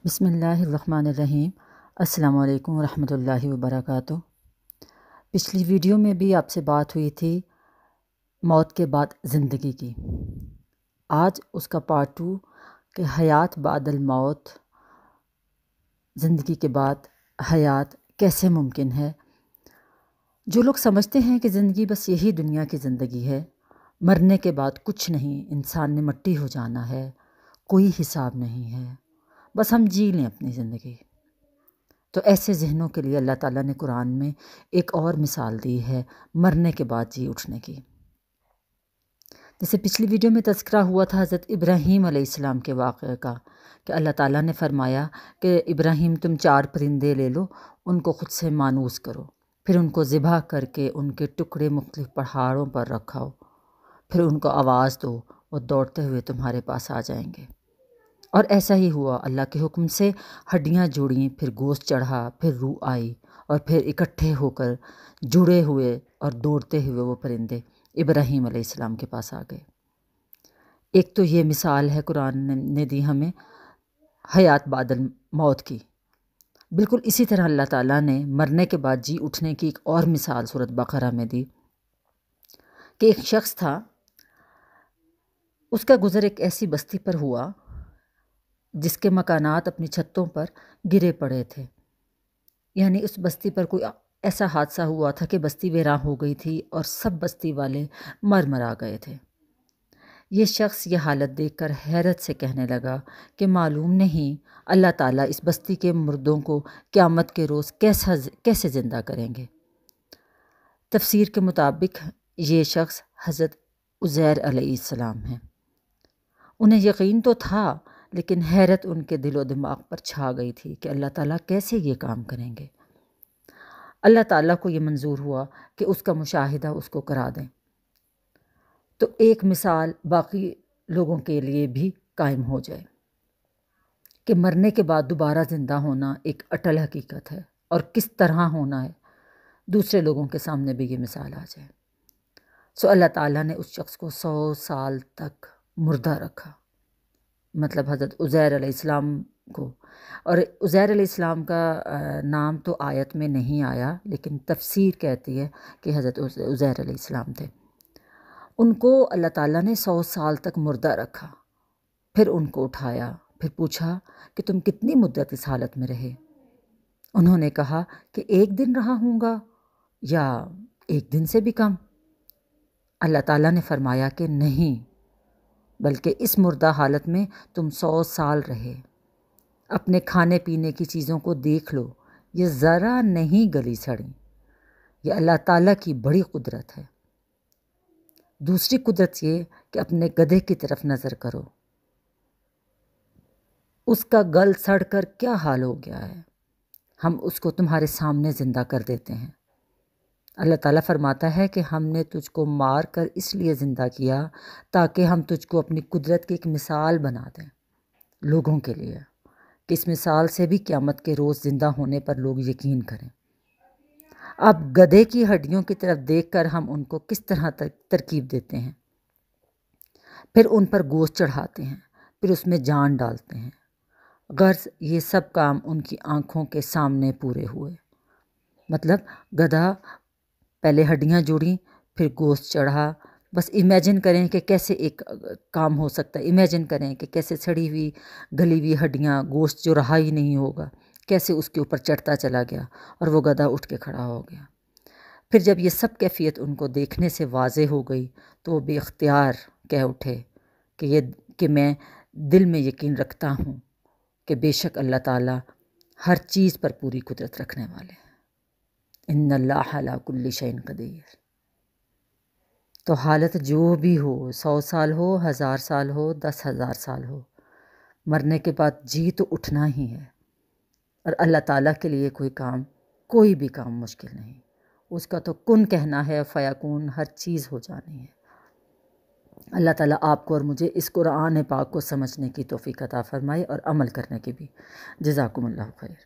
بسم اللہ الرحمن الرحیم۔ السلام علیکم ورحمۃ اللہ وبرکاتہ۔ پچھلی ویڈیو میں بھی آپ سے بات ہوئی تھی موت کے بعد زندگی کی۔ آج اس کا پارٹ 2 کہ حیات بعد الموت، زندگی کے بعد حیات کیسے ممکن ہے۔ جو لوگ سمجھتے ہیں کہ زندگی بس یہی دنیا کی زندگی ہے، مرنے کے بعد کچھ نہیں، انسان نے مٹی ہو جانا ہے، کوئی حساب نہیں ہے، بس ہم جی لیں اپنی زندگی، تو ایسے ذہنوں کے لیے اللہ تعالیٰ نے قرآن میں ایک اور مثال دی ہے مرنے کے بعد جی اٹھنے کی۔ جیسے پچھلی ویڈیو میں تذکرہ ہوا تھا حضرت ابراہیم علیہ السلام کے واقعے کا، کہ اللہ تعالیٰ نے فرمایا کہ ابراہیم تم 4 پرندے لے لو، ان کو خود سے مانوس کرو، پھر ان کو ذبح کر کے ان کے ٹکڑے مختلف پہاڑوں پر رکھاؤ، پھر ان کو آواز دو، وہ دوڑتے ہوئے تمہارے پاس آ جائیں گے۔ اور ایسا ہی ہوا، اللہ کے حکم سے ہڈیاں جوڑیں، پھر گوشت چڑھا، پھر روح آئی، اور پھر اکٹھے ہو کر جڑے ہوئے اور دوڑتے ہوئے وہ پرندے ابراہیم علیہ السلام کے پاس آ گئے۔ ایک تو یہ مثال ہے قرآن نے دی ہمیں حیات بعد الموت کی۔ بالکل اسی طرح اللہ تعالیٰ نے مرنے کے بعد جی اٹھنے کی ایک اور مثال سورۃ بقرہ میں دی، کہ ایک شخص تھا، اس کا گزر ایک ایسی بستی پر ہوا جس کے مکانات اپنی چھتوں پر گرے پڑے تھے، یعنی اس بستی پر کوئی ایسا حادثہ ہوا تھا کہ بستی ویراں ہو گئی تھی اور سب بستی والے مرا گئے تھے۔ یہ شخص یہ حالت دیکھ کر حیرت سے کہنے لگا کہ معلوم نہیں اللہ تعالیٰ اس بستی کے مردوں کو قیامت کے روز کیسے زندہ کریں گے۔ تفسیر کے مطابق یہ شخص حضرت عزیر علیہ السلام ہیں۔ انہیں یقین تو تھا، لیکن حیرت ان کے دل و دماغ پر چھا گئی تھی کہ اللہ تعالیٰ کیسے یہ کام کریں گے۔ اللہ تعالیٰ کو یہ منظور ہوا کہ اس کا مشاہدہ اس کو کرا دیں، تو ایک مثال باقی لوگوں کے لیے بھی قائم ہو جائے کہ مرنے کے بعد دوبارہ زندہ ہونا ایک اٹل حقیقت ہے، اور کس طرح ہونا ہے دوسرے لوگوں کے سامنے بھی یہ مثال آ جائے۔ اللہ تعالیٰ نے اس شخص کو 100 سال تک مردہ رکھا، مطلب حضرت عزیر علیہ السلام کو۔ اور عزیر علیہ السلام کا نام تو آیت میں نہیں آیا، لیکن تفسیر کہتی ہے کہ حضرت عزیر علیہ السلام تھے۔ ان کو اللہ تعالیٰ نے 100 سال تک مردہ رکھا، پھر ان کو اٹھایا، پھر پوچھا کہ تم کتنی مدت اس حالت میں رہے؟ انہوں نے کہا کہ 1 دن رہا ہوں گا یا 1 دن سے بھی کم۔ اللہ تعالیٰ نے فرمایا کہ نہیں، بلکہ اس مردہ حالت میں تم 100 سال رہے۔ اپنے کھانے پینے کی چیزوں کو دیکھ لو، یہ ذرا نہیں گلی سڑیں، یہ اللہ تعالیٰ کی بڑی قدرت ہے۔ دوسری قدرت یہ کہ اپنے گدھے کی طرف نظر کرو، اس کا گل سڑ کر کیا حال ہو گیا ہے، ہم اس کو تمہارے سامنے زندہ کر دیتے ہیں۔ اللہ تعالیٰ فرماتا ہے کہ ہم نے تجھ کو مار کر اس لیے زندہ کیا تاکہ ہم تجھ کو اپنی قدرت کی ایک مثال بنا دیں لوگوں کے لیے، کہ اس مثال سے بھی قیامت کے روز زندہ ہونے پر لوگ یقین کریں۔ اب گدھے کی ہڈیوں کی طرف دیکھ کر ہم ان کو کس طرح ترکیب دیتے ہیں، پھر ان پر گوشت چڑھاتے ہیں، پھر اس میں جان ڈالتے ہیں۔ غرض یہ سب کام ان کی آنکھوں کے سامنے پورے ہوئے۔ مطلب گدھا پہلے ہڈیاں جوڑیں، پھر گوشت چڑھا۔ بس امیجن کریں کہ کیسے ایک کام ہو سکتا ہے، امیجن کریں کہ کیسے سڑی ہوئی گلی ہوئی ہڈیاں، گوشت جو رہا ہی نہیں ہوگا، کیسے اس کے اوپر چڑھتا چلا گیا اور وہ گدھا اٹھ کے کھڑا ہو گیا۔ پھر جب یہ سب کیفیت ان کو دیکھنے سے واضح ہو گئی تو وہ بے اختیار کہہ اٹھے کہ میں دل میں یقین رکھتا ہوں کہ بے شک اللہ تعالیٰ ہر چیز پر پوری قدرت رکھنے والے ہیں۔ ان اللہ علی کل شیء قدیر۔ تو حالت جو بھی ہو، 100 سال ہو، 1000 سال ہو، 10,000 سال ہو، مرنے کے بعد جی تو اٹھنا ہی ہے۔ اور اللہ تعالیٰ کے لیے کوئی بھی کام مشکل نہیں، اس کا تو کن کہنا ہے، فیکون، ہر چیز ہو جانی ہے۔ اللہ تعالیٰ آپ کو اور مجھے اس قرآن پاک کو سمجھنے کی توفیق عطا فرمائے اور عمل کرنے کی بھی۔ جزاکم اللہ خیر۔